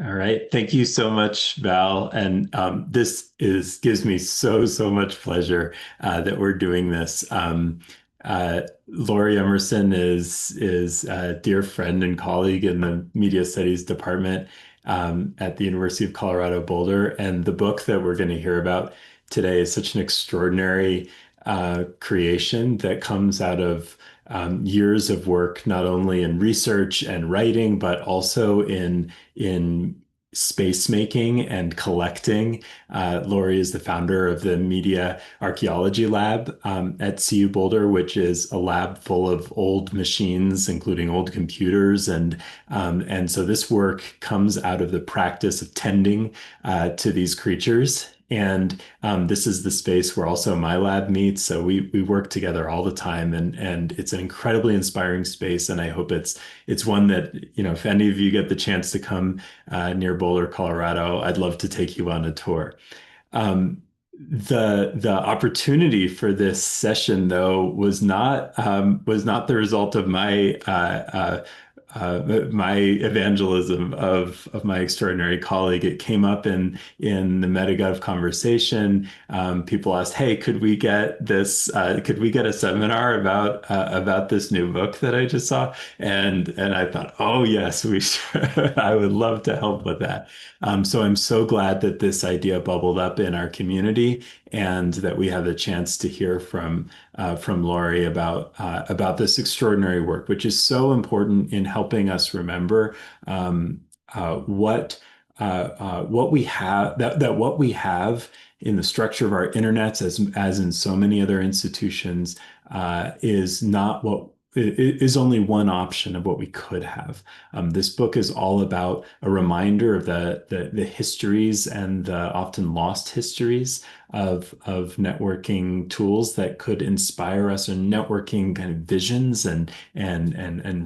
All right. Thank you so much, Val. And this is gives me so much pleasure that we're doing this. Lori Emerson is a dear friend and colleague in the Media Studies department at the University of Colorado Boulder. And the book that we're going to hear about today is such an extraordinary creation that comes out of years of work, not only in research and writing, but also in space making and collecting. Lori is the founder of the Media Archaeology Lab at CU Boulder, which is a lab full of old machines, including old computers, and so this work comes out of the practice of tending to these creatures. And this is the space where also my lab meets. So we work together all the time, and it's an incredibly inspiring space. And I hope it's one that, if any of you get the chance to come near Boulder, Colorado, I'd love to take you on a tour. Um, the opportunity for this session, though, was not the result of my evangelism of my extraordinary colleague. It came up in the Metagov conversation. People asked, "Hey, could we get this? Could we get a seminar about this new book that I just saw?" And I thought, "Oh yes, we should. I would love to help with that." So I'm so glad that this idea bubbled up in our community and that we have the chance to hear from Laurie about this extraordinary work, which is so important in helping us remember what we have that what we have in the structure of our internets, as in so many other institutions, is not what is only one option of what we could have. This book is all about a reminder of the histories and the often lost histories of networking tools that could inspire us, or networking kind of visions and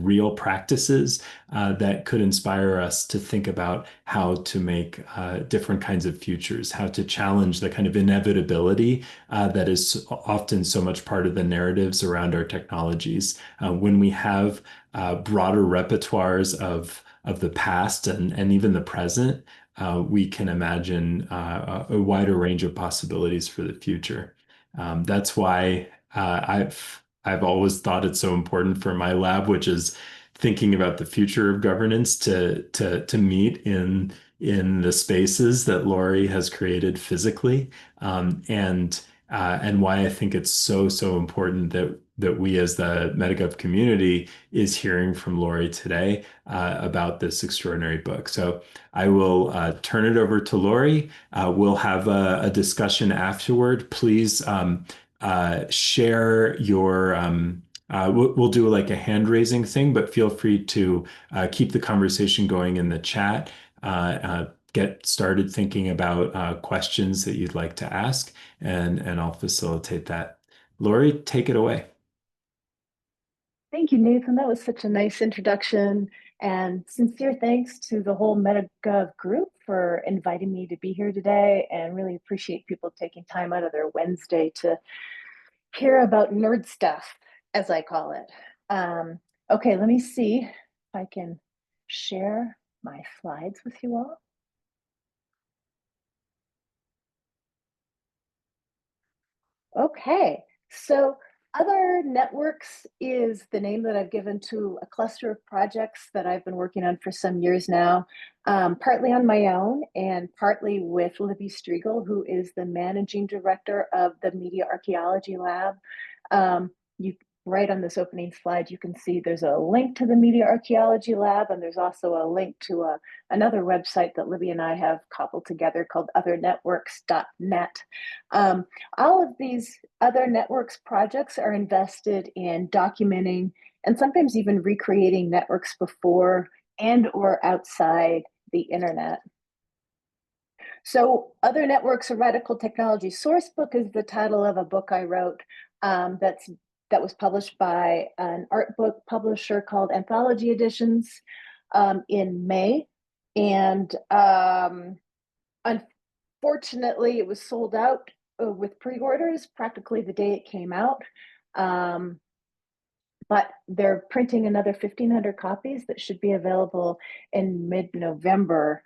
real practices that could inspire us to think about how to make different kinds of futures, how to challenge the kind of inevitability that is often so much part of the narratives around our technologies. When we have broader repertoires of the past and even the present, we can imagine a wider range of possibilities for the future. That's why I've always thought it's so important for my lab, which is thinking about the future of governance, to meet in the spaces that Lori has created physically, and why I think it's so important that we as the Metagov community is hearing from Lori today about this extraordinary book. So I will turn it over to Lori. We'll have a discussion afterward. Please share your. We'll do like a hand raising thing, but feel free to keep the conversation going in the chat. Get started thinking about questions that you'd like to ask, and I'll facilitate that. Lori, take it away. Thank you, Nathan. That was such a nice introduction. And sincere thanks to the whole Metagov group for inviting me to be here today, and really appreciate people taking time out of their Wednesday to hear about nerd stuff, as I call it. Okay, let me see if I can share my slides with you all. Okay, so other networks is the name that I've given to a cluster of projects that I've been working on for some years now, partly on my own and partly with Libby Striegel, who is the managing director of the Media Archaeology Lab. You Right on this opening slide, you can see there's a link to the Media Archaeology Lab, and there's also a link to another website that Libby and I have cobbled together called othernetworks.net. All of these other networks projects are invested in documenting and sometimes even recreating networks before and or outside the internet. So Other Networks, a Radical Technology Sourcebook is the title of a book I wrote that was published by an art book publisher called Anthology Editions in May. And unfortunately, it was sold out with pre-orders practically the day it came out. But they're printing another 1,500 copies that should be available in mid-November.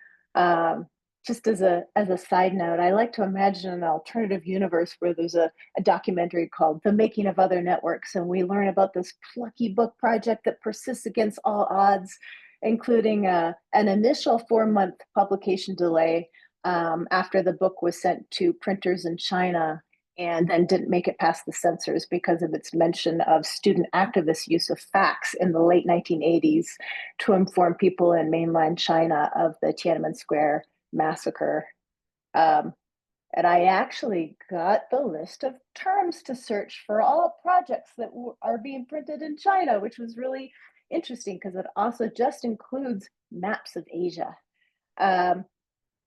Just as a side note, I like to imagine an alternative universe where there's a documentary called The Making of Other Networks, and we learn about this plucky book project that persists against all odds, including an initial 4-month publication delay after the book was sent to printers in China, and then didn't make it past the censors because of its mention of student activist use of fax in the late 1980s to inform people in mainland China of the Tiananmen Square massacre. Um, and I actually got the list of terms to search for all projects that are being printed in China, which was really interesting because it also just includes maps of Asia.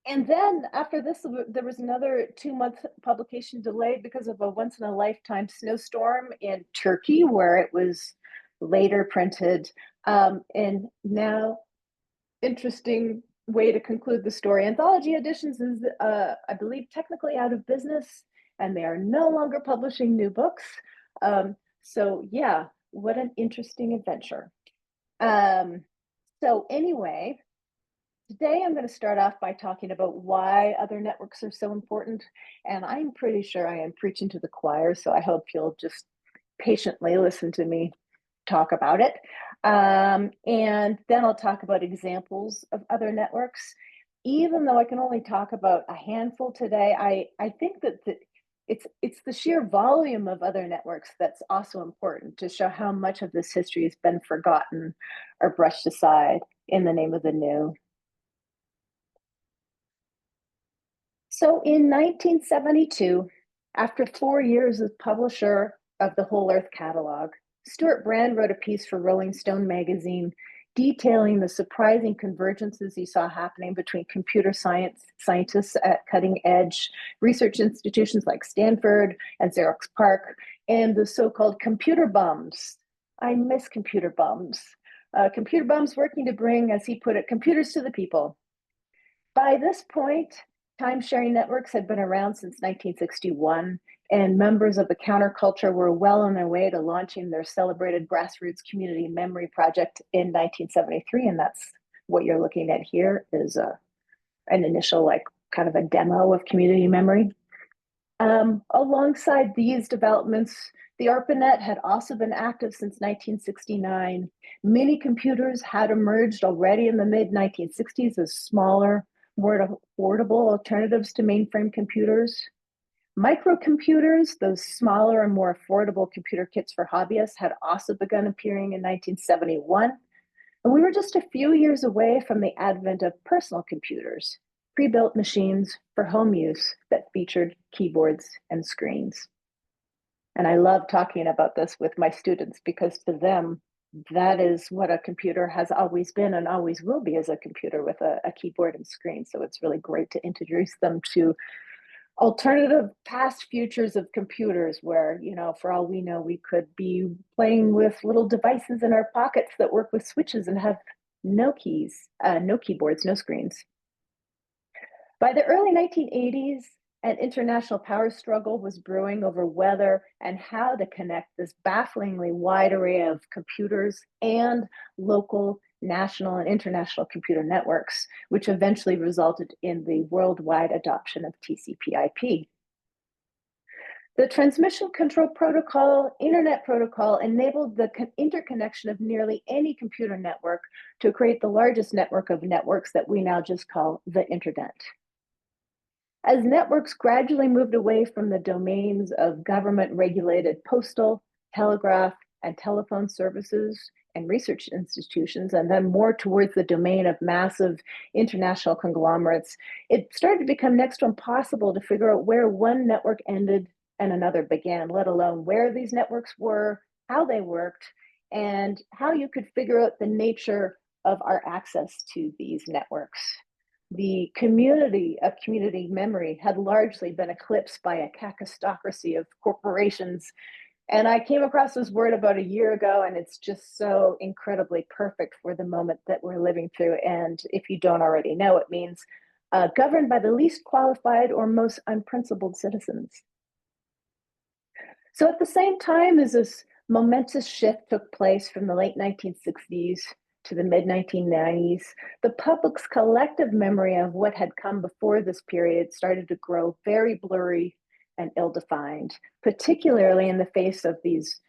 And then after this, there was another 2-month publication delay because of a once in a lifetime snowstorm in Turkey, where it was later printed. And now, interesting way to conclude the story. Anthology Editions is, I believe, technically out of business, and they are no longer publishing new books. So yeah, what an interesting adventure. So anyway, today I'm going to start off by talking about why other networks are so important. And I'm pretty sure I am preaching to the choir, so I hope you'll just patiently listen to me talk about it. And then I'll talk about examples of other networks. Even though I can only talk about a handful today, I think that it's the sheer volume of other networks that's also important to show how much of this history has been forgotten or brushed aside in the name of the new. So in 1972, after 4 years as publisher of the Whole Earth catalog, Stuart Brand wrote a piece for Rolling Stone magazine detailing the surprising convergences he saw happening between computer scientists at cutting edge research institutions like Stanford and Xerox PARC and the so-called computer bums. I miss computer bums. Computer bums working to bring, as he put it, computers to the people. By this point, time-sharing networks had been around since 1961, and members of the counterculture were well on their way to launching their celebrated grassroots community memory project in 1973, and that's what you're looking at here is an initial, like, kind of a demo of community memory. Alongside these developments, the ARPANET had also been active since 1969. Mini computers had emerged already in the mid-1960s as smaller, more affordable alternatives to mainframe computers. Microcomputers, those smaller and more affordable computer kits for hobbyists, had also begun appearing in 1971. And we were just a few years away from the advent of personal computers, pre-built machines for home use that featured keyboards and screens. And I love talking about this with my students because to them, that is what a computer has always been and always will be, as a computer with a keyboard and screen. So it's really great to introduce them to alternative past futures of computers where, you know, for all we know, we could be playing with little devices in our pockets that work with switches and have no keys, no keyboards, no screens. By the early 1980s, an international power struggle was brewing over whether and how to connect this bafflingly wide array of computers and local, national, and international computer networks, which eventually resulted in the worldwide adoption of TCP/IP. The Transmission Control Protocol, Internet Protocol, enabled the interconnection of nearly any computer network to create the largest network of networks that we now just call the Internet. As networks gradually moved away from the domains of government-regulated postal, telegraph, and telephone services and research institutions, and then more towards the domain of massive international conglomerates, it started to become next to impossible to figure out where one network ended and another began, let alone where these networks were, how they worked, and how you could figure out the nature of our access to these networks. The community of community memory had largely been eclipsed by a cacostocracy of corporations. And I came across this word about a year ago, and it's just so incredibly perfect for the moment that we're living through. And if you don't already know, it means governed by the least qualified or most unprincipled citizens. So at the same time as this momentous shift took place from the late 1960s to the mid-1990s, the public's collective memory of what had come before this period started to grow very blurry and ill-defined, particularly in the face of these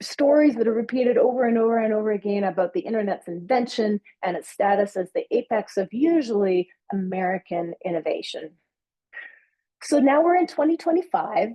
stories that are repeated over and over and over again about the internet's invention and its status as the apex of usually American innovation. So now we're in 2025,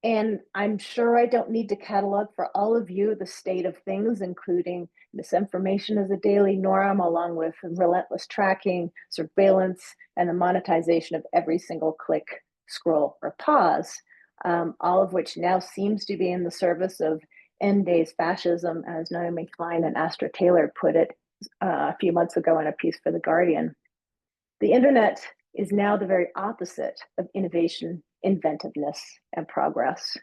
and I'm sure I don't need to catalog for all of you the state of things, including misinformation as a daily norm, along with relentless tracking, surveillance, and the monetization of every single click, scroll, or pause, all of which now seems to be in the service of end days fascism, as Naomi Klein and Astra Taylor put it a few months ago in a piece for The Guardian. The internet is now the very opposite of innovation, inventiveness, and progress.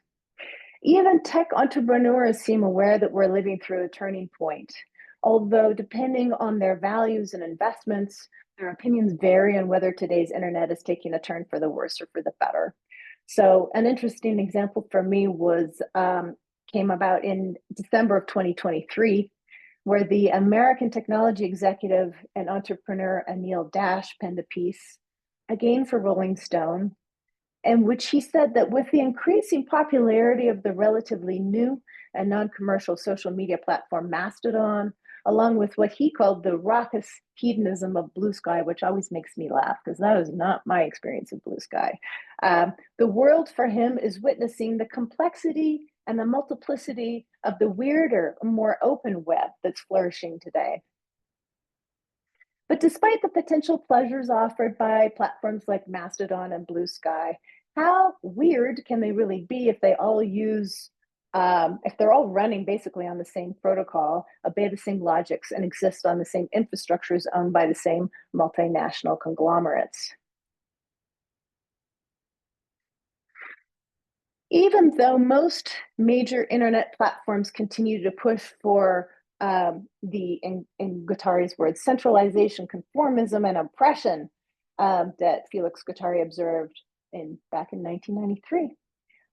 Even tech entrepreneurs seem aware that we're living through a turning point, although depending on their values and investments, their opinions vary on whether today's internet is taking a turn for the worse or for the better. So an interesting example for me was came about in December of 2023, where the American technology executive and entrepreneur Anil Dash penned a piece, again for Rolling Stone, in which he said that with the increasing popularity of the relatively new and non-commercial social media platform Mastodon, along with what he called the raucous hedonism of Blue Sky, which always makes me laugh because that is not my experience of Blue Sky. The world for him is witnessing the complexity and the multiplicity of the weirder, more open web that's flourishing today. But despite the potential pleasures offered by platforms like Mastodon and Blue Sky, how weird can they really be if they all use, if they're all running basically on the same protocol, obey the same logics, and exist on the same infrastructures owned by the same multinational conglomerates? Even though most major internet platforms continue to push for in Guattari's words, centralization, conformism, and oppression that Felix Guattari observed back in 1993,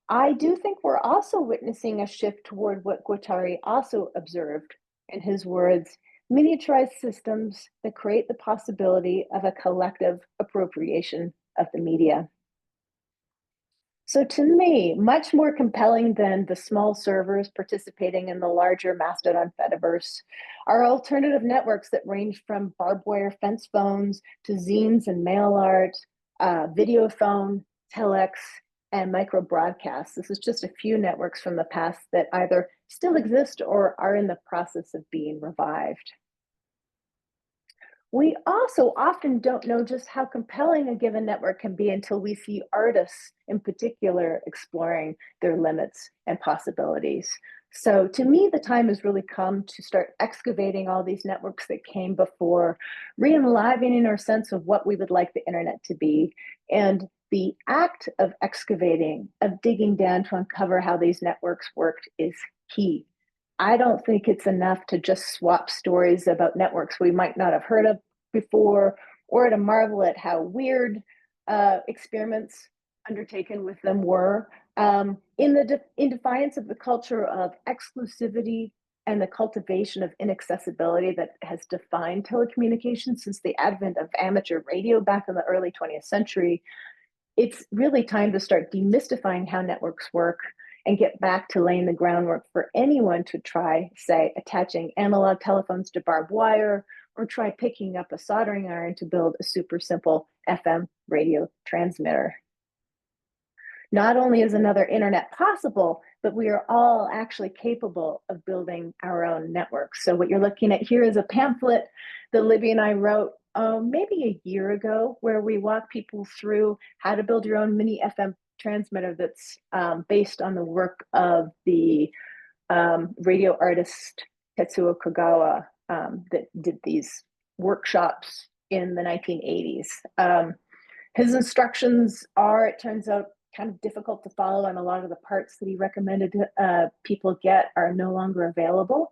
I do think we're also witnessing a shift toward what Guattari also observed in his words, miniaturized systems that create the possibility of a collective appropriation of the media. So to me, much more compelling than the small servers participating in the larger Mastodon Fediverse are alternative networks that range from barbed wire fence phones to zines and mail art, videophone, telex, and microbroadcasts. This is just a few networks from the past that either still exist or are in the process of being revived. We also often don't know just how compelling a given network can be until we see artists in particular exploring their limits and possibilities. So to me, the time has really come to start excavating all these networks that came before, re-enlivening our sense of what we would like the internet to be. And the act of excavating, of digging down to uncover how these networks worked is key. I don't think it's enough to just swap stories about networks we might not have heard of before, or to marvel at how weird experiments undertaken with them were. In defiance of the culture of exclusivity and the cultivation of inaccessibility that has defined telecommunications since the advent of amateur radio back in the early 20th century, it's really time to start demystifying how networks work and get back to laying the groundwork for anyone to try, say, attaching analog telephones to barbed wire, or try picking up a soldering iron to build a super simple FM radio transmitter. Not only is another internet possible, but we are all actually capable of building our own networks. So what you're looking at here is a pamphlet that Libby and I wrote maybe a year ago, where we walk people through how to build your own mini FM transmitter that's based on the work of the radio artist Tetsuo Kagawa that did these workshops in the 1980s. His instructions are, it turns out, kind of difficult to follow, and a lot of the parts that he recommended people get are no longer available.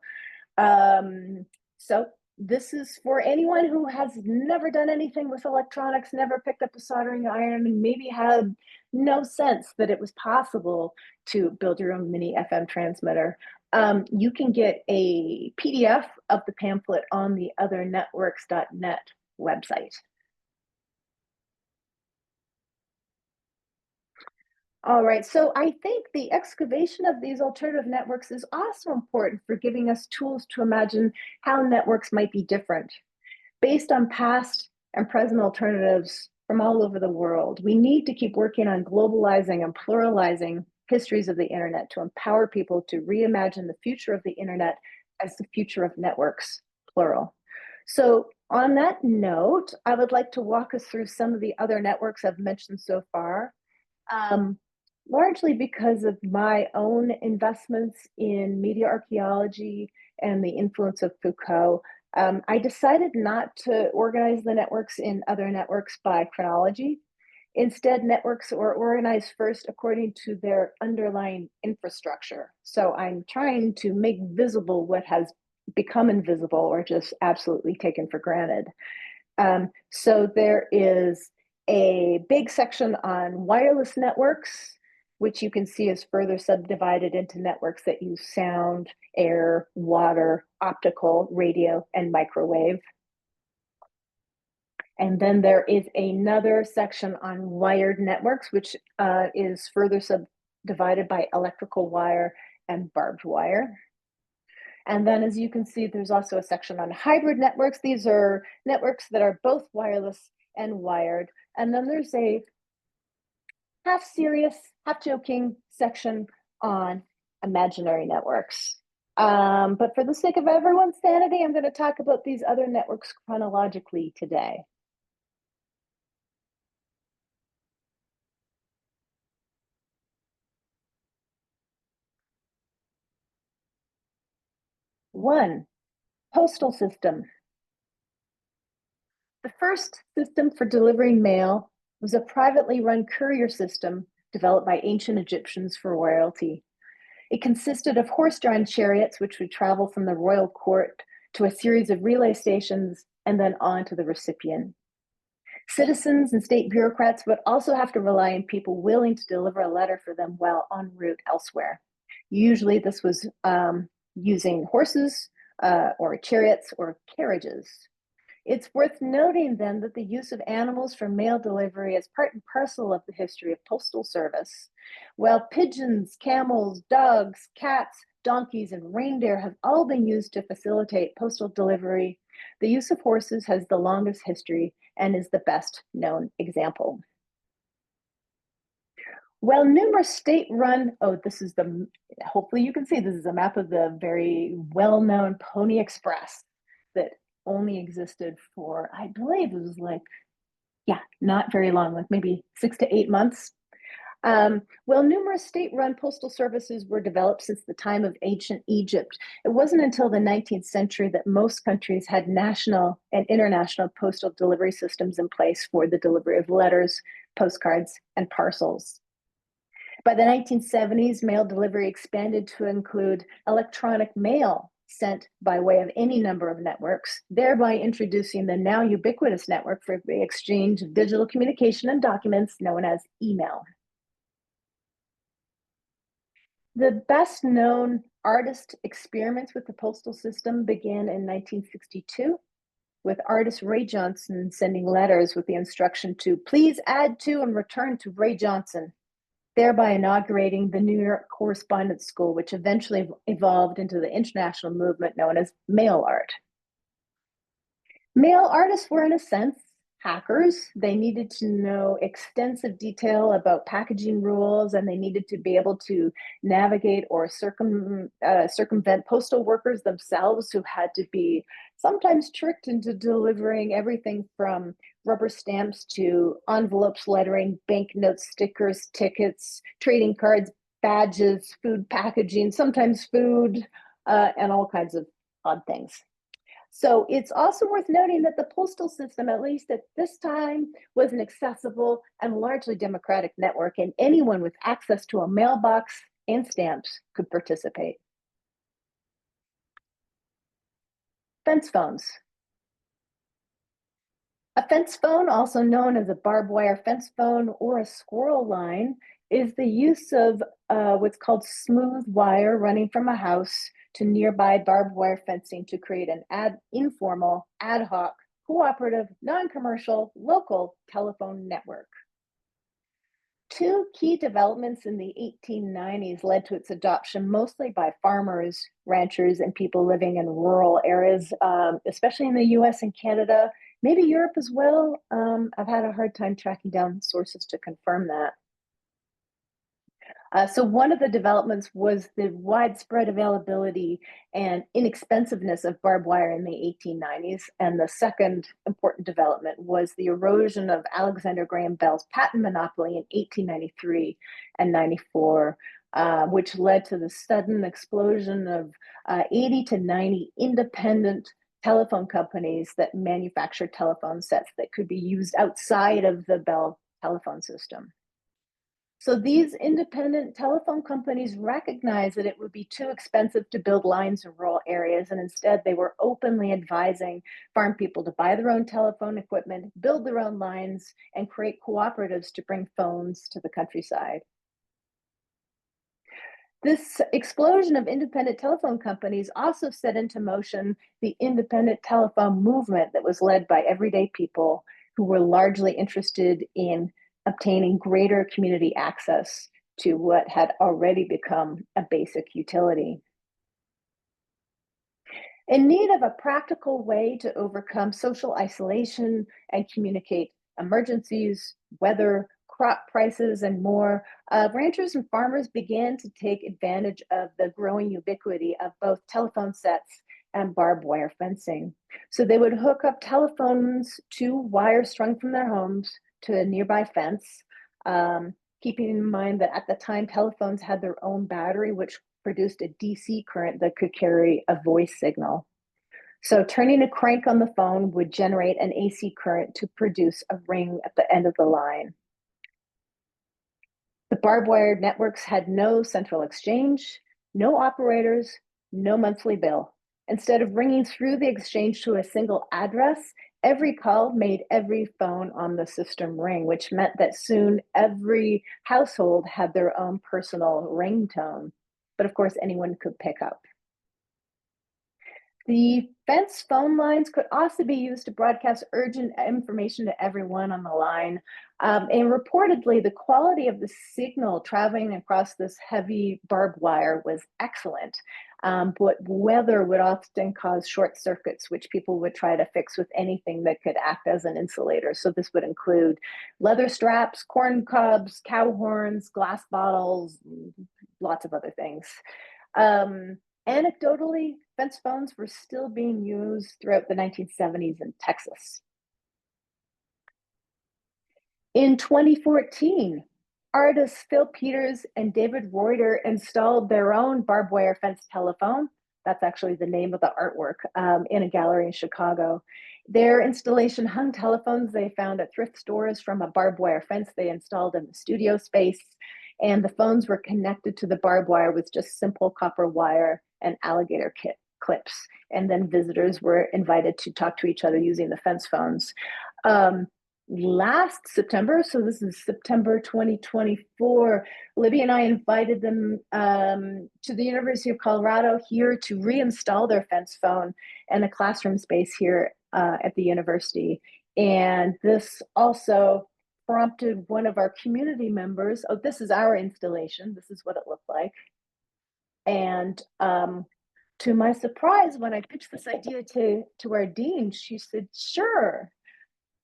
So this is for anyone who has never done anything with electronics, never picked up a soldering iron, and maybe had no sense that it was possible to build your own mini FM transmitter. You can get a PDF of the pamphlet on the othernetworks.net website. All right, so I think the excavation of these alternative networks is also important for giving us tools to imagine how networks might be different. Based on past and present alternatives from all over the world, we need to keep working on globalizing and pluralizing histories of the internet to empower people to reimagine the future of the internet as the future of networks, plural. So on that note, I would like to walk us through some of the other networks I've mentioned so far. Largely because of my own investments in media archaeology and the influence of Foucault, I decided not to organize the networks in other networks by chronology. Instead, networks are organized first according to their underlying infrastructure. So I'm trying to make visible what has become invisible or just absolutely taken for granted. So there is a big section on wireless networks, which you can see is further subdivided into networks that use sound, air, water, optical, radio, and microwave. And then there is another section on wired networks, which is further subdivided by electrical wire and barbed wire. And then as you can see, there's also a section on hybrid networks. These are networks that are both wireless and wired. And then there's a half serious, half joking section on imaginary networks. But for the sake of everyone's sanity, I'm going to talk about these other networks chronologically today. One, postal system. The first system for delivering mail was a privately run courier system developed by ancient Egyptians for royalty. It consisted of horse-drawn chariots, which would travel from the royal court to a series of relay stations and then on to the recipient. Citizens and state bureaucrats would also have to rely on people willing to deliver a letter for them while en route elsewhere. Usually this was using horses or chariots or carriages. It's worth noting then that the use of animals for mail delivery is part and parcel of the history of postal service. While pigeons, camels, dogs, cats, donkeys, and reindeer have all been used to facilitate postal delivery, the use of horses has the longest history and is the best known example. While numerous state-run, hopefully you can see this is a map of the very well-known Pony Express that only existed for, I believe it was not very long, like maybe 6 to 8 months. Well, numerous state-run postal services were developed since the time of ancient Egypt. It wasn't until the 19th century that most countries had national and international postal delivery systems in place for the delivery of letters, postcards, and parcels. By the 1970s, mail delivery expanded to include electronic mail sent by way of any number of networks, thereby introducing the now ubiquitous network for the exchange of digital communication and documents known as email. The best known artist experiments with the postal system began in 1962 with artist Ray Johnson sending letters with the instruction to please add to and return to Ray Johnson, thereby inaugurating the New York Correspondence School, which eventually evolved into the international movement known as mail art. Mail artists were, in a sense, hackers. They needed to know extensive detail about packaging rules, and they needed to be able to navigate or circumvent postal workers themselves who had to be sometimes tricked into delivering everything from rubber stamps to envelopes, lettering, banknotes, stickers, tickets, trading cards, badges, food packaging, sometimes food, and all kinds of odd things. So it's also worth noting that the postal system, at least at this time, was an accessible and largely democratic network, and anyone with access to a mailbox and stamps could participate. Fence phones. A fence phone, also known as a barbed wire fence phone or a squirrel line, is the use of what's called smooth wire running from a house to nearby barbed wire fencing to create an informal, ad hoc, cooperative, non-commercial, local telephone network. Two key developments in the 1890s led to its adoption, mostly by farmers, ranchers, and people living in rural areas, especially in the US and Canada, maybe Europe as well. I've had a hard time tracking down sources to confirm that. So one of the developments was the widespread availability and inexpensiveness of barbed wire in the 1890s. And the second important development was the erosion of Alexander Graham Bell's patent monopoly in 1893 and 94, which led to the sudden explosion of 80 to 90 independent telephone companies that manufactured telephone sets that could be used outside of the Bell telephone system. So these independent telephone companies recognized that it would be too expensive to build lines in rural areas, and instead they were openly advising farm people to buy their own telephone equipment, build their own lines, and create cooperatives to bring phones to the countryside. This explosion of independent telephone companies also set into motion the independent telephone movement that was led by everyday people who were largely interested in obtaining greater community access to what had already become a basic utility. In need of a practical way to overcome social isolation and communicate emergencies, weather, crop prices, and more, ranchers and farmers began to take advantage of the growing ubiquity of both telephone sets and barbed wire fencing. So they would hook up telephones to wires strung from their homes to a nearby fence, keeping in mind that at the time telephones had their own battery, which produced a DC current that could carry a voice signal. So turning a crank on the phone would generate an AC current to produce a ring at the end of the line. The barbed wire networks had no central exchange, no operators, no monthly bill. Instead of ringing through the exchange to a single address, every call made every phone on the system ring, which meant that soon every household had their own personal ringtone. But of course, anyone could pick up. The fence phone lines could also be used to broadcast urgent information to everyone on the line. And reportedly, the quality of the signal traveling across this heavy barbed wire was excellent. But weather would often cause short circuits, which people would try to fix with anything that could act as an insulator. So this would include leather straps, corn cobs, cow horns, glass bottles, lots of other things. Anecdotally, fence phones were still being used throughout the 1970s in Texas. In 2014, artists Phil Peters and David Reuter installed their own barbed wire fence telephone. That's actually the name of the artwork, in a gallery in Chicago. Their installation hung telephones they found at thrift stores from a barbed wire fence they installed in the studio space. And the phones were connected to the barbed wire with just simple copper wire and alligator clips. And then visitors were invited to talk to each other using the fence phones. Last September, so this is September 2024, Libby and I invited them to the University of Colorado here to reinstall their fence phone in a classroom space here at the university. And this also prompted one of our community members, oh, this is our installation, this is what it looked like. And to my surprise, when I pitched this idea to our dean, she said, sure.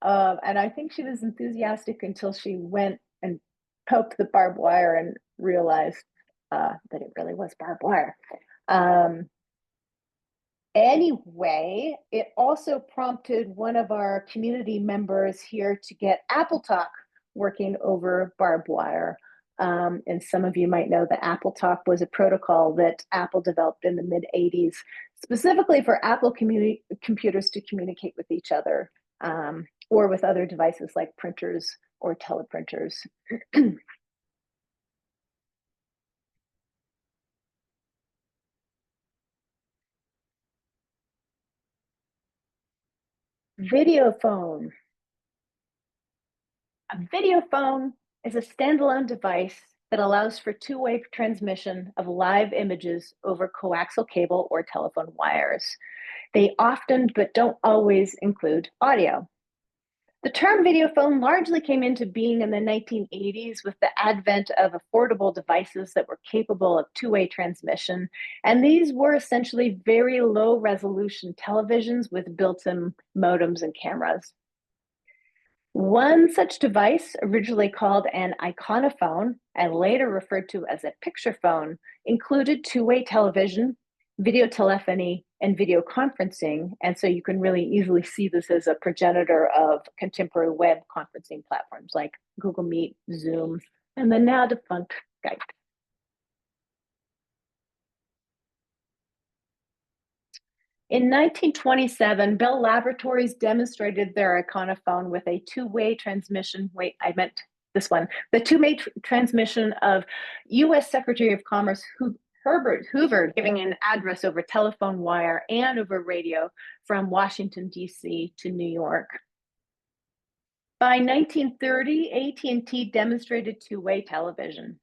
And I think she was enthusiastic until she went and poked the barbed wire and realized that it really was barbed wire. Anyway, it also prompted one of our community members here to get Apple Talk working over barbed wire. And some of you might know that Apple Talk was a protocol that Apple developed in the mid-'80s, specifically for Apple computers to communicate with each other, or with other devices like printers or teleprinters. Video phone. A video phone is a standalone device that allows for two-way transmission of live images over coaxial cable or telephone wires. They often, but don't always, include audio. The term video phone largely came into being in the 1980s with the advent of affordable devices that were capable of two-way transmission, and these were essentially very low-resolution televisions with built-in modems and cameras. One such device, originally called an iconophone and later referred to as a picture phone, included two-way television, video telephony, and video conferencing. And so you can really easily see this as a progenitor of contemporary web conferencing platforms like Google Meet, Zoom, and the now defunct Skype. In 1927, Bell Laboratories demonstrated their iconophone with a two-way transmission. Wait, I meant this one. The two-way transmission of U.S. Secretary of Commerce Herbert Hoover giving an address over telephone wire and over radio from Washington, D.C. to New York. By 1930, AT&T demonstrated two-way television.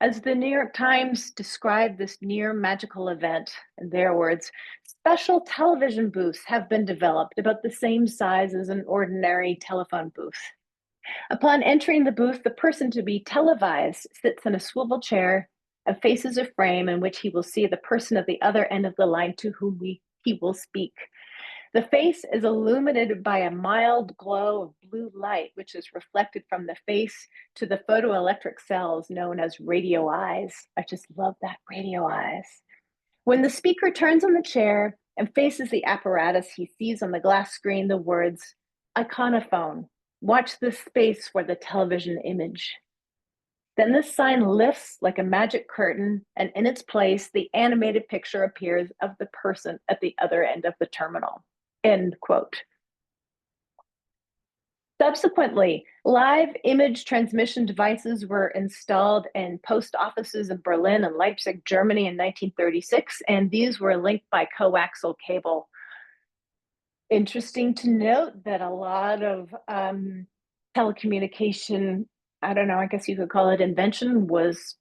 As the New York Times described this near magical event, in their words, special television booths have been developed about the same size as an ordinary telephone booth. Upon entering the booth, the person to be televised sits in a swivel chair and faces a frame in which he will see the person at the other end of the line to whom he will speak. The face is illuminated by a mild glow of blue light, which is reflected from the face to the photoelectric cells known as radio eyes. I just love that, radio eyes. When the speaker turns on the chair and faces the apparatus, he sees on the glass screen the words, iconophone, watch this space for the television image. Then this sign lifts like a magic curtain, and in its place, the animated picture appears of the person at the other end of the terminal. End quote. Subsequently, live image transmission devices were installed in post offices in Berlin and Leipzig, Germany in 1936, and these were linked by coaxial cable. Interesting to note that a lot of telecommunication, I don't know, I guess you could call it invention, was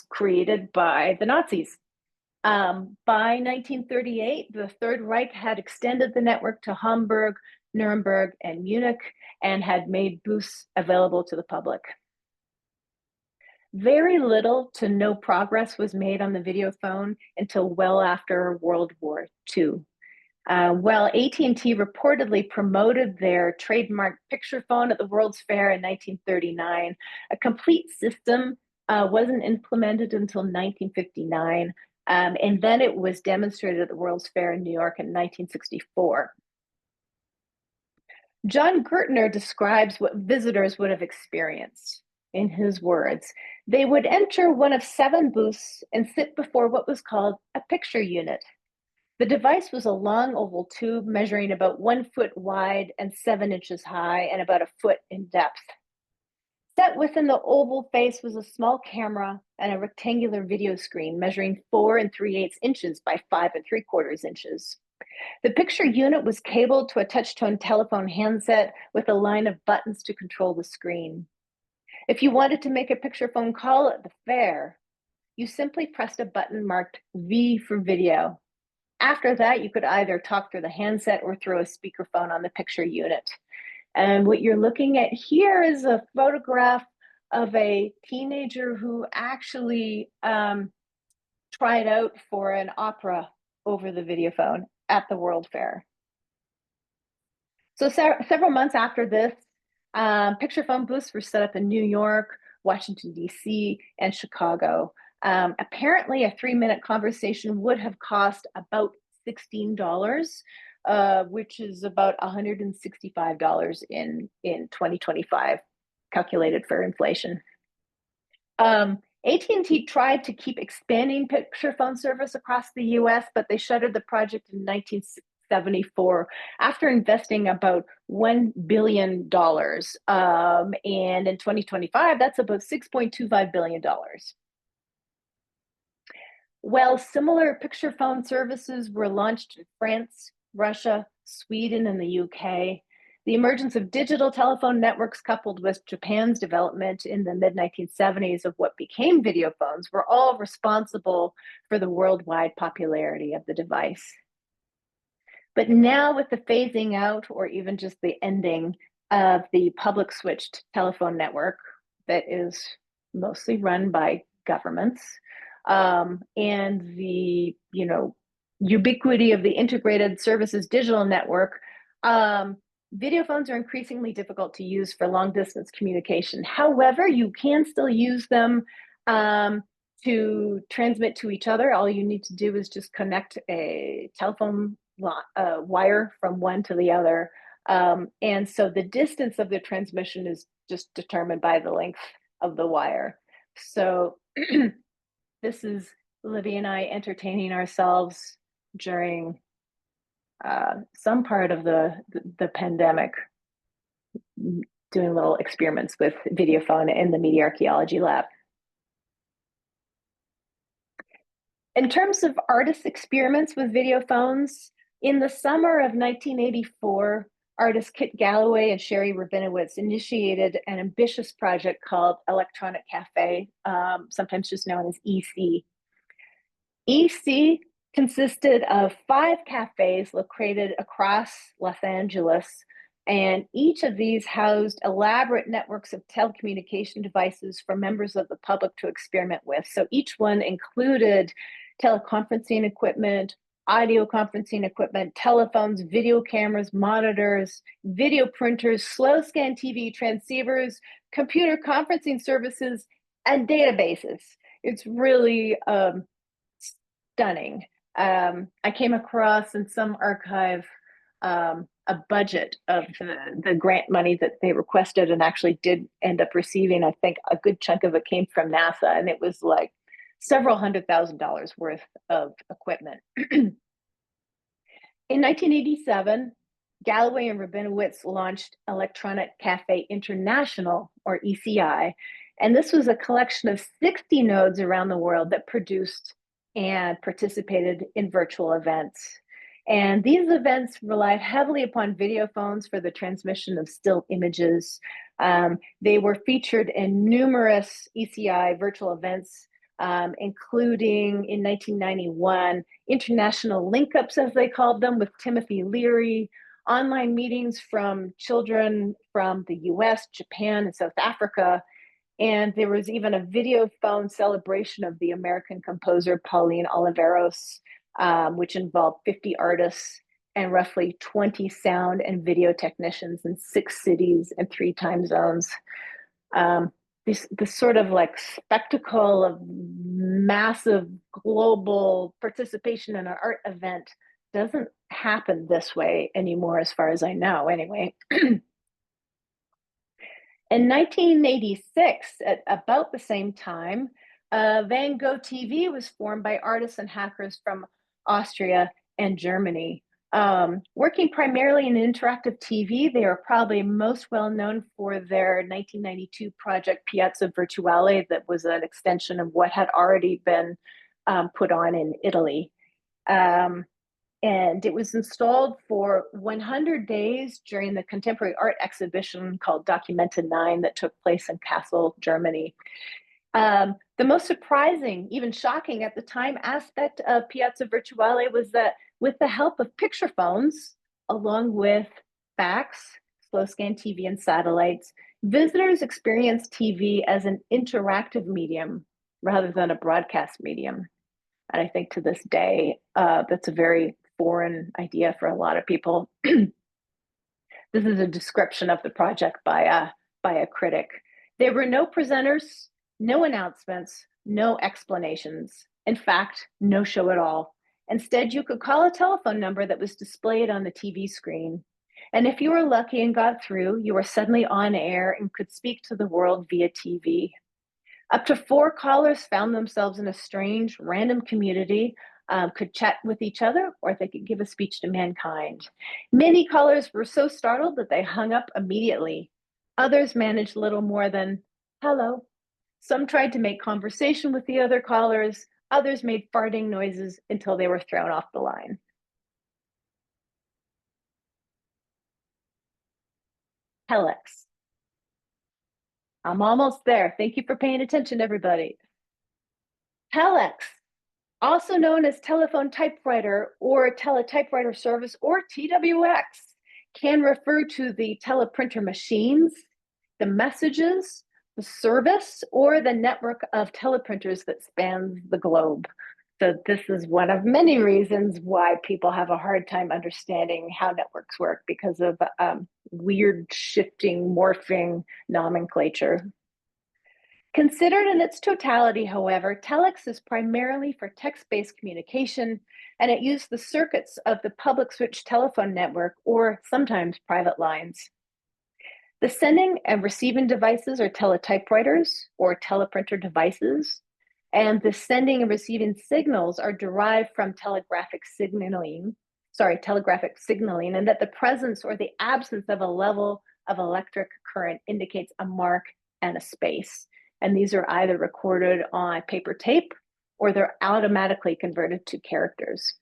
created by the Nazis. By 1938, the Third Reich had extended the network to Hamburg, Nuremberg, and Munich, and had made booths available to the public. Very little to no progress was made on the video phone until well after World War II. While AT&T reportedly promoted their trademark picture phone at the World's Fair in 1939, a complete system wasn't implemented until 1959, and then it was demonstrated at the World's Fair in New York in 1964. John Gertner describes what visitors would have experienced. In his words, they would enter one of 7 booths and sit before what was called a picture unit. The device was a long oval tube measuring about 1 foot wide and 7 inches high and about a foot in depth. Set within the oval face was a small camera and a rectangular video screen measuring 4 3/8 inches by 5 3/4 inches. The picture unit was cabled to a touch-tone telephone handset with a line of buttons to control the screen. If you wanted to make a picture phone call at the fair, you simply pressed a button marked V for video. After that, you could either talk through the handset or through a speakerphone on the picture unit. And what you're looking at here is a photograph of a teenager who actually tried out for an opera over the video phone at the World Fair. So several months after this, picture phone booths were set up in New York, Washington, D.C., and Chicago. Apparently, a 3-minute conversation would have cost about $16, which is about $165 in 2025, calculated for inflation. AT&T tried to keep expanding picture phone service across the U.S., but they shuttered the project in 1974 after investing about $1 billion. And in 2025, that's about $6.25 billion. While similar picture phone services were launched in France, Russia, Sweden, and the UK, The emergence of digital telephone networks coupled with Japan's development in the mid-1970s of what became video phones were all responsible for the worldwide popularity of the device. But now with the phasing out or even just the ending of the public switched telephone network that is mostly run by governments, and the ubiquity of the integrated services digital network, video phones are increasingly difficult to use for long distance communication. However, you can still use them to transmit to each other. All you need to do is just connect a telephone wire from one to the other. And so the distance of the transmission is just determined by the length of the wire. So this is Libby and I entertaining ourselves during some part of the pandemic, doing little experiments with video phone in the media archaeology lab. In terms of artist experiments with video phones, in the summer of 1984, artists Kit Galloway and Sherry Rabinowitz initiated an ambitious project called Electronic Cafe, sometimes just known as EC. EC consisted of 5 cafes located across Los Angeles, and each of these housed elaborate networks of telecommunication devices for members of the public to experiment with. So each one included teleconferencing equipment, audio conferencing equipment, telephones, video cameras, monitors, video printers, slow scan TV transceivers, computer conferencing services, and databases. It's really stunning. I came across in some archive a budget of the grant money that they requested and actually did end up receiving. I think a good chunk of it came from NASA, and it was like several $100,000 worth of equipment. In 1987, Galloway and Rabinowitz launched Electronic Cafe International, or ECI, and this was a collection of 60 nodes around the world that produced and participated in virtual events. And these events relied heavily upon video phones for the transmission of still images. They were featured in numerous ECI virtual events, including in 1991, international link-ups, as they called them, with Timothy Leary, online meetings from children from the US, Japan, and South Africa. And there was even a video phone celebration of the American composer Pauline Oliveros, which involved 50 artists and roughly 20 sound and video technicians in 6 cities and 3 time zones. This sort of like spectacle of massive global participation in an art event doesn't happen this way anymore, as far as I know, anyway. In 1986, at about the same time, Van Gogh TV was formed by artists and hackers from Austria and Germany. Working primarily in interactive TV, they are probably most well known for their 1992 project Piazza Virtuale, that was an extension of what had already been put on in Italy. And it was installed for 100 days during the contemporary art exhibition called Documenta 9 that took place in Kassel, Germany. The most surprising, even shocking at the time aspect of Piazza Virtuale was that with the help of picture phones, along with fax, slow scan TV, and satellites, visitors experienced TV as an interactive medium rather than a broadcast medium. And I think to this day, that's a very foreign idea for a lot of people. This is a description of the project by a critic. There were no presenters, no announcements, no explanations. In fact, no show at all. Instead, you could call a telephone number that was displayed on the TV screen. And if you were lucky and got through, you were suddenly on air and could speak to the world via TV. Up to 4 callers found themselves in a strange, random community, could chat with each other, or they could give a speech to mankind. Many callers were so startled that they hung up immediately. Others managed little more than hello. Some tried to make conversation with the other callers. Others made farting noises until they were thrown off the line. telex. I'm almost there. Thank you for paying attention, everybody. Telex, also known as telephone typewriter or teletypewriter service or TWX, can refer to the teleprinter machines, the messages, the service, or the network of teleprinters that spans the globe. So this is one of many reasons why people have a hard time understanding how networks work, because of weird shifting, morphing nomenclature. Considered in its totality, however, telex is primarily for text-based communication, and it used the circuits of the public switch telephone network, or sometimes private lines. The sending and receiving devices are teletypewriters or teleprinter devices, and the sending and receiving signals are derived from telegraphic signaling, and that the presence or the absence of a level of electric current indicates a mark and a space. And these are either recorded on paper tape or they're automatically converted to characters.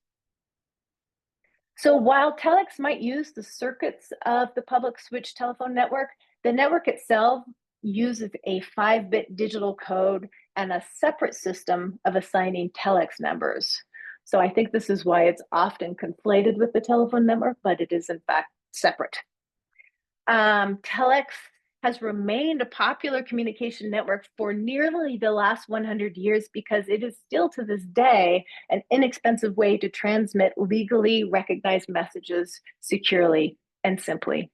So while telex might use the circuits of the public switch telephone network, the network itself uses a 5-bit digital code and a separate system of assigning telex numbers. So I think this is why it's often conflated with the telephone network, but it is in fact separate. Telex has remained a popular communication network for nearly the last 100 years because it is still to this day an inexpensive way to transmit legally recognized messages securely and simply.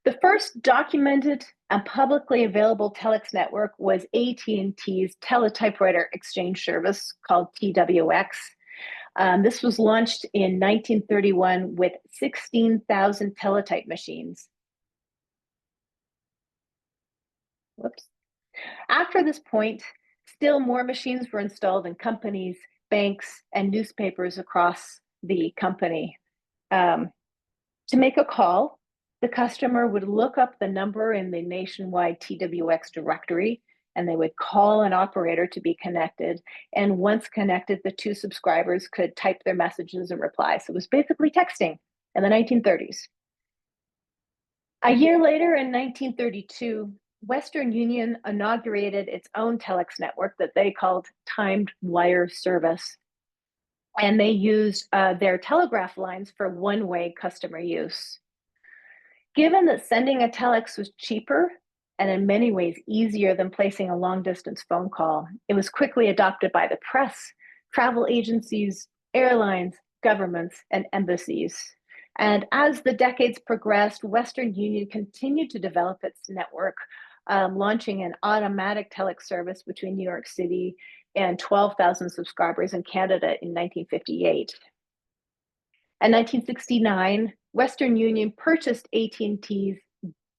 The first documented and publicly available telex network was AT&T's teletypewriter exchange service called TWX. This was launched in 1931 with 16,000 teletype machines. Whoops. After this point, still more machines were installed in companies, banks, and newspapers across the company. To make a call, the customer would look up the number in the nationwide TWX directory, and they would call an operator to be connected. And once connected, the two subscribers could type their messages and reply. So it was basically texting in the 1930s. A year later, in 1932, Western Union inaugurated its own telex network that they called timed wire service. And they used their telegraph lines for one-way customer use. Given that sending a telex was cheaper and in many ways easier than placing a long-distance phone call, it was quickly adopted by the press, travel agencies, airlines, governments, and embassies. And as the decades progressed, Western Union continued to develop its network, launching an automatic telex service between New York City and 12,000 subscribers in Canada in 1958. In 1969, Western Union purchased AT&T's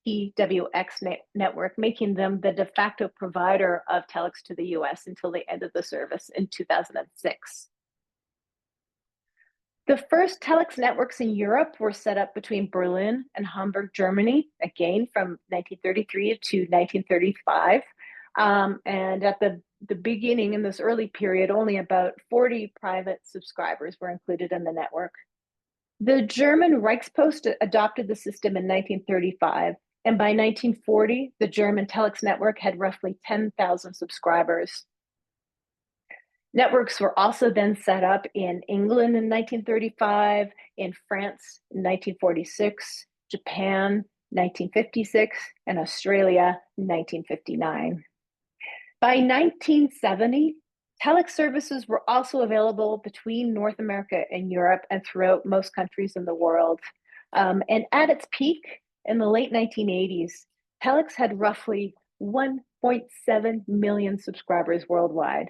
TWX network, making them the de facto provider of telex to the US until they ended the service in 2006. The first telex networks in Europe were set up between Berlin and Hamburg, Germany, again from 1933 to 1935. And at the beginning, in this early period, only about 40 private subscribers were included in the network. The German Reichspost adopted the system in 1935, and by 1940, the German telex network had roughly 10,000 subscribers. Networks were also then set up in England in 1935, in France in 1946, Japan 1956, and Australia 1959. By 1970, telex services were also available between North America and Europe and throughout most countries in the world. And at its peak in the late 1980s, telex had roughly 1.7 million subscribers worldwide.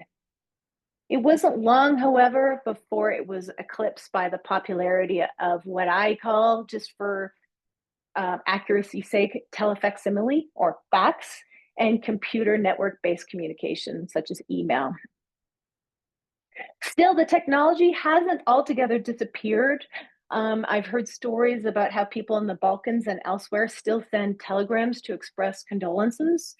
It wasn't long, however, before it was eclipsed by the popularity of what I call, just for accuracy's sake, telefacsimile or fax, and computer network-based communication, such as email. Still, the technology hasn't altogether disappeared. I've heard stories about how people in the Balkans and elsewhere still send telegrams to express condolences.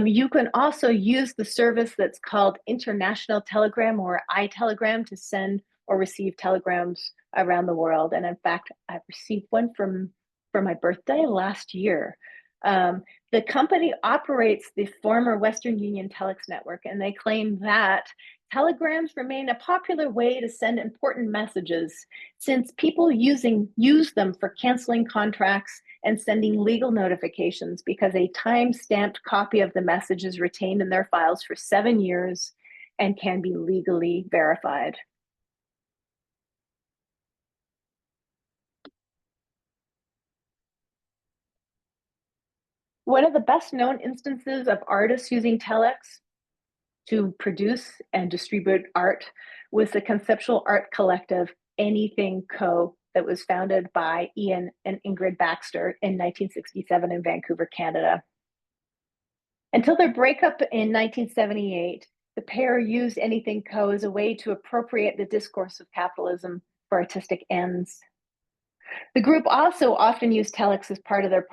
You can also use the service that's called International Telegram or iTelegram to send or receive telegrams around the world. And in fact, I received one for my birthday last year. The company operates the former Western Union telex network, and they claim that telegrams remain a popular way to send important messages since people use them for canceling contracts and sending legal notifications because a time-stamped copy of the message is retained in their files for 7 years and can be legally verified. One of the best known instances of artists using telex to produce and distribute art was the conceptual art collective Anything Co. that was founded by Ian and Ingrid Baxter in 1967 in Vancouver, Canada. Until their breakup in 1978, the pair used Anything Co. as a way to appropriate the discourse of capitalism for artistic ends. The group also often used telex as part of their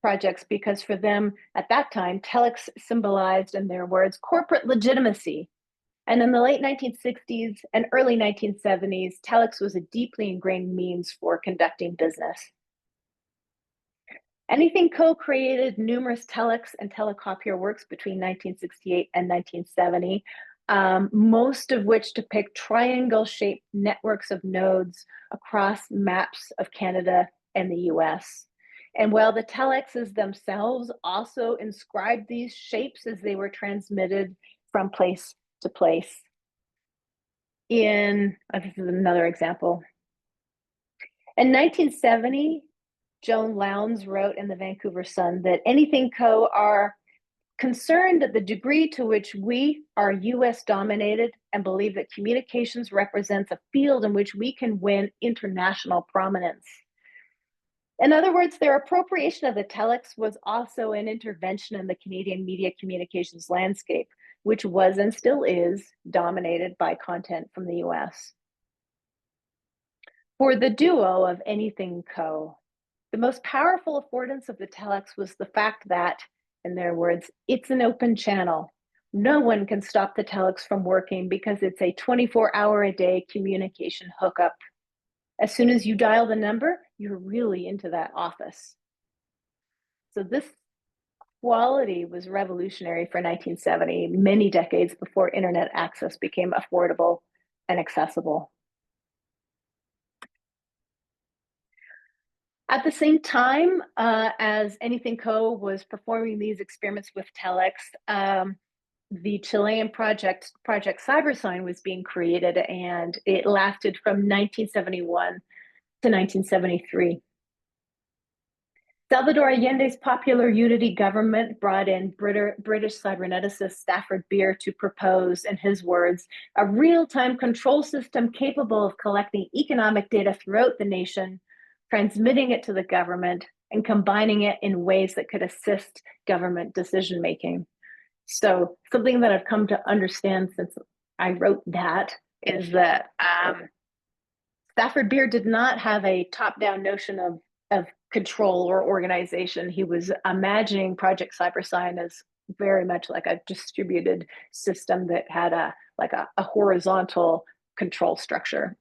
projects because for them at that time, telex symbolized, in their words, corporate legitimacy. And in the late 1960s and early 1970s, telex was a deeply ingrained means for conducting business. Anything Co. created numerous telex and telecopier works between 1968 and 1970, most of which depict triangle-shaped networks of nodes across maps of Canada and the US. And while the telexes themselves also inscribed these shapes as they were transmitted from place to place. This is another example. In 1970, Joan Lowndes wrote in the Vancouver Sun that Anything Co. are concerned at the degree to which we are US dominated and believe that communications represents a field in which we can win international prominence. In other words, their appropriation of the telex was also an intervention in the Canadian media communications landscape, which was and still is dominated by content from the US. For the duo of Anything Co., the most powerful affordance of the telex was the fact that, in their words, it's an open channel. No one can stop the telex from working because it's a 24-hour-a-day communication hookup. As soon as you dial the number, you're really into that office. So this quality was revolutionary for 1970, many decades before internet access became affordable and accessible. At the same time as Anything Co. was performing these experiments with telex, the Chilean project CyberSign was being created, and it lasted from 1971 to 1973. Salvador Allende's Popular Unity government brought in British cyberneticist Stafford Beer to propose, in his words, a real-time control system capable of collecting economic data throughout the nation, transmitting it to the government, and combining it in ways that could assist government decision-making. So something that I've come to understand since I wrote that is that Stafford Beer did not have a top-down notion of control or organization. He was imagining Project CyberSign as very much like a distributed system that had a horizontal control structure.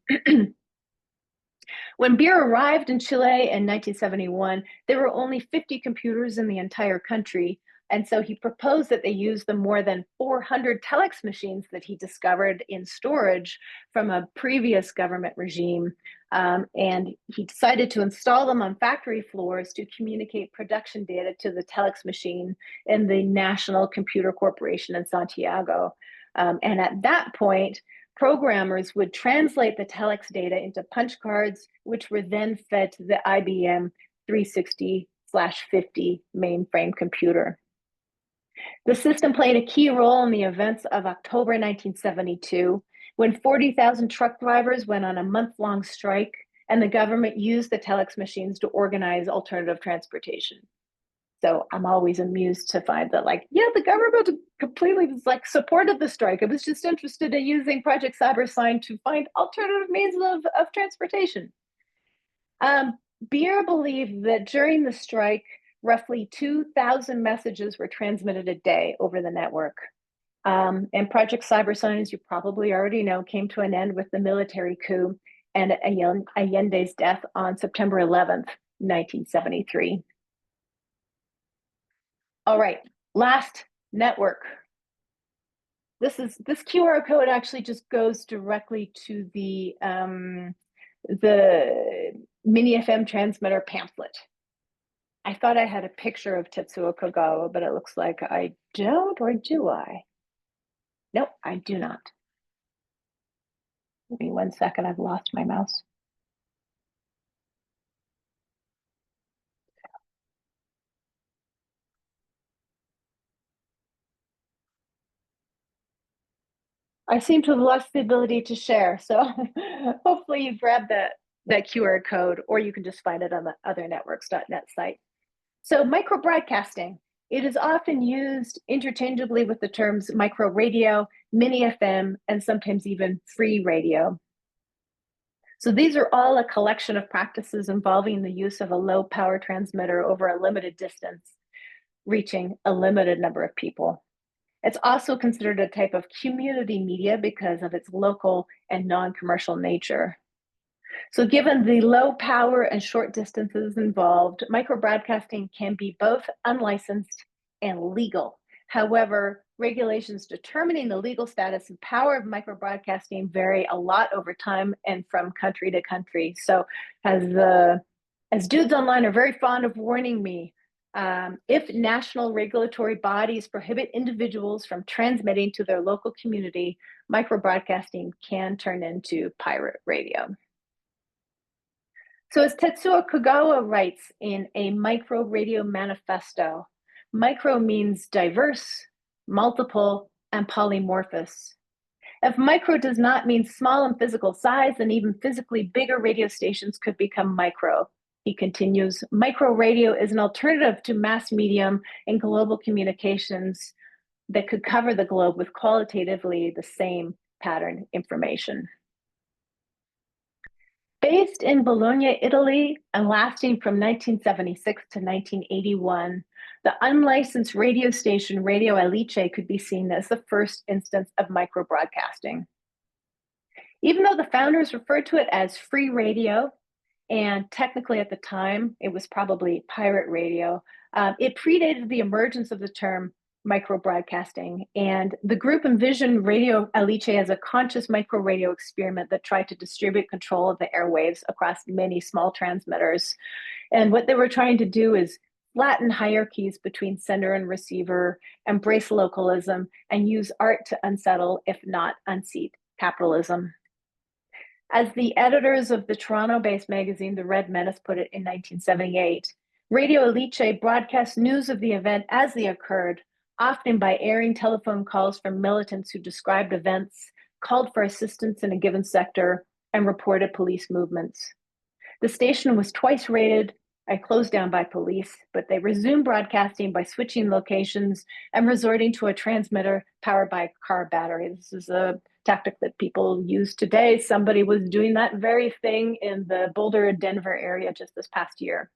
When Beer arrived in Chile in 1971, there were only 50 computers in the entire country. And so he proposed that they use the more than 400 telex machines that he discovered in storage from a previous government regime. And he decided to install them on factory floors to communicate production data to the telex machine in the National Computer Corporation in Santiago. And at that point, programmers would translate the telex data into punch cards, which were then fed to the IBM 360/50 mainframe computer. The system played a key role in the events of October 1972, when 40,000 truck drivers went on a month-long strike, and the government used the telex machines to organize alternative transportation. So I'm always amused to find that, the government completely supported the strike. It was just interested in using Project CyberSign to find alternative means of transportation. Beer believed that during the strike, roughly 2,000 messages were transmitted a day over the network. And Project Cybersyn, as you probably already know, came to an end with the military coup and Allende's death on September 11th, 1973. All right, last network. This QR code actually just goes directly to the mini FM transmitter pamphlet. I thought I had a picture of Tetsuo Kagawa, but it looks like I don't, or do I? Nope, I do not. Give me 1 second, I've lost my mouse. I seem to have lost the ability to share, so hopefully you grab that QR code, or you can just find it on the othernetworks.net site. So microbroadcasting, it is often used interchangeably with the terms micro radio, mini FM, and sometimes even free radio. So these are all a collection of practices involving the use of a low power transmitter over a limited distance, reaching a limited number of people. It's also considered a type of community media because of its local and non-commercial nature. So given the low power and short distances involved, microbroadcasting can be both unlicensed and legal. However, regulations determining the legal status and power of microbroadcasting vary a lot over time and from country to country. So as dudes online are very fond of warning me, if national regulatory bodies prohibit individuals from transmitting to their local community, microbroadcasting can turn into pirate radio. So as Tetsuo Kagawa writes in a micro radio manifesto, micro means diverse, multiple, and polymorphous. If micro does not mean small in physical size, then even physically bigger radio stations could become micro. He continues, micro radio is an alternative to mass medium and global communications that could cover the globe with qualitatively the same pattern information. Based in Bologna, Italy, and lasting from 1976 to 1981, the unlicensed radio station Radio Alice could be seen as the first instance of microbroadcasting. Even though the founders referred to it as free radio, and technically at the time, it was probably pirate radio, it predated the emergence of the term microbroadcasting, and the group envisioned Radio Alice as a conscious micro radio experiment that tried to distribute control of the airwaves across many small transmitters. And what they were trying to do is flatten hierarchies between sender and receiver, embrace localism, and use art to unsettle, if not unseat, capitalism. As the editors of the Toronto-based magazine The Red Menace put it in 1978, Radio Alice broadcast news of the event as they occurred, often by airing telephone calls from militants who described events, called for assistance in a given sector, and reported police movements. The station was twice raided and closed down by police, but they resumed broadcasting by switching locations and resorting to a transmitter powered by a car battery. This is a tactic that people use today. Somebody was doing that very thing in the Boulder, Denver area just this past year.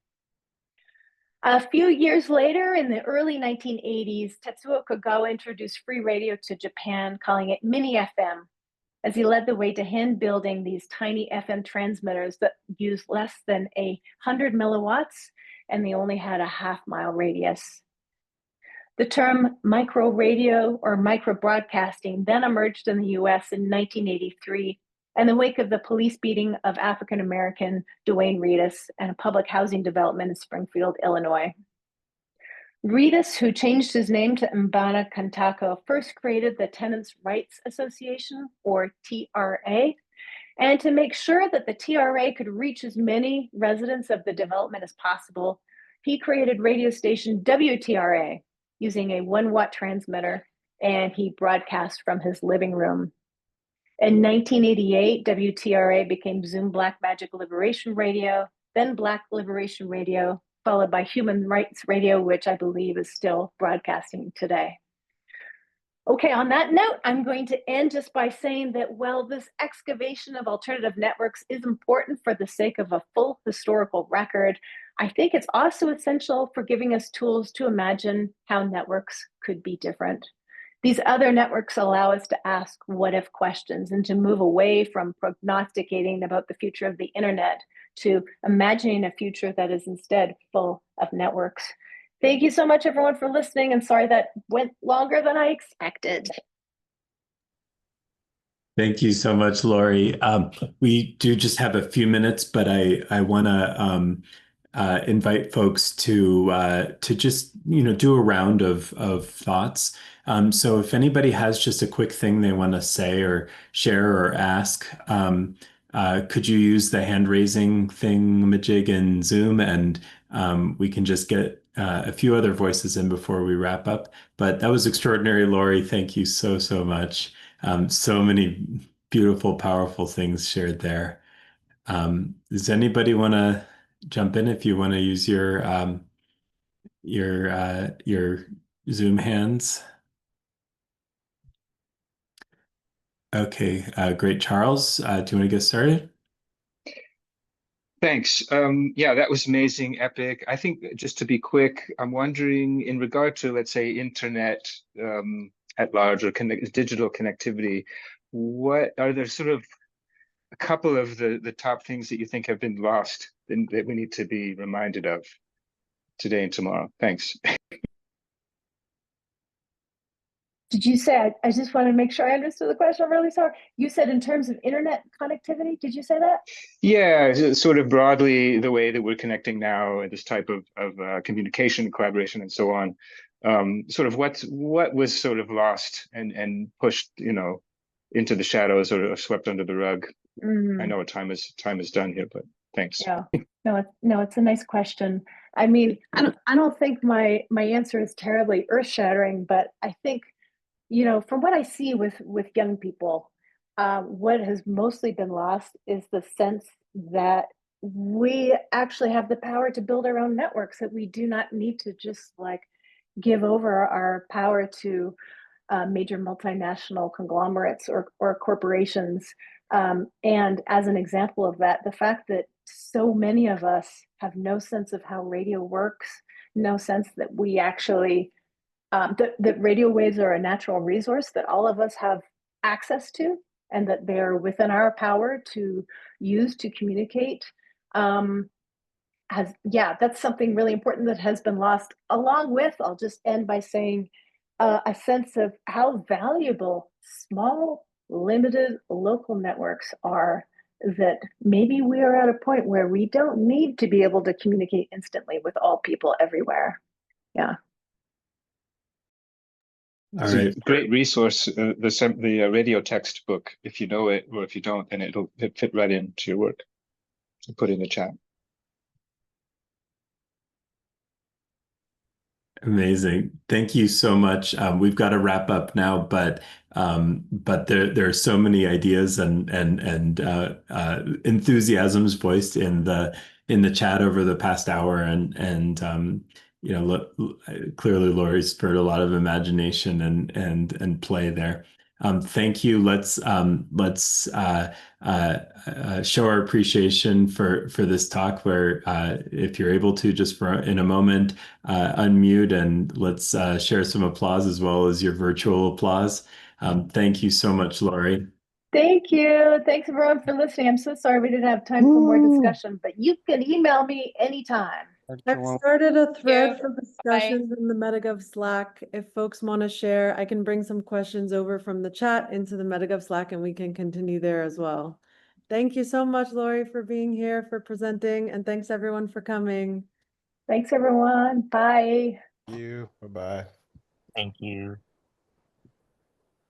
A few years later, in the early 1980s, Tetsuo Kagawa introduced free radio to Japan, calling it mini FM, as he led the way to hand building these tiny FM transmitters that used less than 100 milliwatts, and they only had a half-mile radius. The term micro radio or microbroadcasting then emerged in the US in 1983 in the wake of the police beating of African-American Duane Reedus and a public housing development in Springfield, Illinois. Reedus, who changed his name to Mbana Kantako, first created the Tenants' Rights Association, or TRA, and to make sure that the TRA could reach as many residents of the development as possible, he created radio station WTRA using a 1-watt transmitter, and he broadcast from his living room. In 1988, WTRA became Zoom Black Magic Liberation Radio, then Black Liberation Radio, followed by Human Rights Radio, which I believe is still broadcasting today. Okay, on that note, I'm going to end just by saying that while this excavation of alternative networks is important for the sake of a full historical record, I think it's also essential for giving us tools to imagine how networks could be different. these other networks allow us to ask what if questions and to move away from prognosticating about the future of the internet to imagining a future that is instead full of networks. Thank you so much, everyone, for listening. And sorry that went longer than I expected. Thank you so much, Lori. We do just have a few minutes, but I want to invite folks to just do a round of thoughts. So if anybody has just a quick thing they want to say or share or ask, could you use the hand raising thingamajig in Zoom, and we can just get a few other voices in before we wrap up. But that was extraordinary, Lori. Thank you so much. So many beautiful, powerful things shared there. Does anybody want to jump in if you want to use your Zoom hands? Okay, great. Charles, do you want to get started? Thanks. Yeah, that was amazing, epic. I think just to be quick, I'm wondering in regard to, let's say, internet at large or digital connectivity, what are there sort of a couple of the top things that you think have been lost and that we need to be reminded of today and tomorrow? Thanks. Did you say, I just want to make sure I understood the question. I'm really sorry. You said in terms of internet connectivity, did you say that? Yeah, sort of broadly the way that we're connecting now and this type of communication, collaboration, and so on. Sort of what was sort of lost and pushed, into the shadows or swept under the rug. I know time is done here, but thanks. Yeah, no, it's a nice question. I mean, I don't think my answer is terribly earth-shattering, but I think, from what I see with young people, what has mostly been lost is the sense that we actually have the power to build our own networks, that we do not need to just like give over our power to major multinational conglomerates or corporations. And as an example of that, the fact that so many of us have no sense of how radio works, no sense that we actually, that radio waves are a natural resource that all of us have access to, and that they're within our power to use to communicate. That's something really important that has been lost, along with, I'll just end by saying, a sense of how valuable small, limited local networks are, that maybe we are at a point where we don't need to be able to communicate instantly with all people everywhere. Yeah. All right. Great resource, the radio textbook. If you know it, or if you don't, then it'll fit right into your work. I'll put it in the chat. Amazing. Thank you so much. We've got to wrap up now, but there are so many ideas and enthusiasms voiced in the chat over the past hour, and clearly Lori's spurred a lot of imagination and play there. Thank you. Let's show our appreciation for this talk, where if you're able to, just for in a moment, unmute and let's share some applause as well as your virtual applause. Thank you so much, Lori. Thank you. Thanks everyone for listening. I'm so sorry we didn't have time for more discussion, but you can email me anytime. I've started a thread for discussions in the Metagov Slack. If folks want to share, I can bring some questions over from the chat into the Metagov Slack, and we can continue there as well. Thank you so much, Lori, for being here, for presenting, and thanks everyone for coming. Thanks everyone. Bye. Thank you. Bye-bye. Thank you.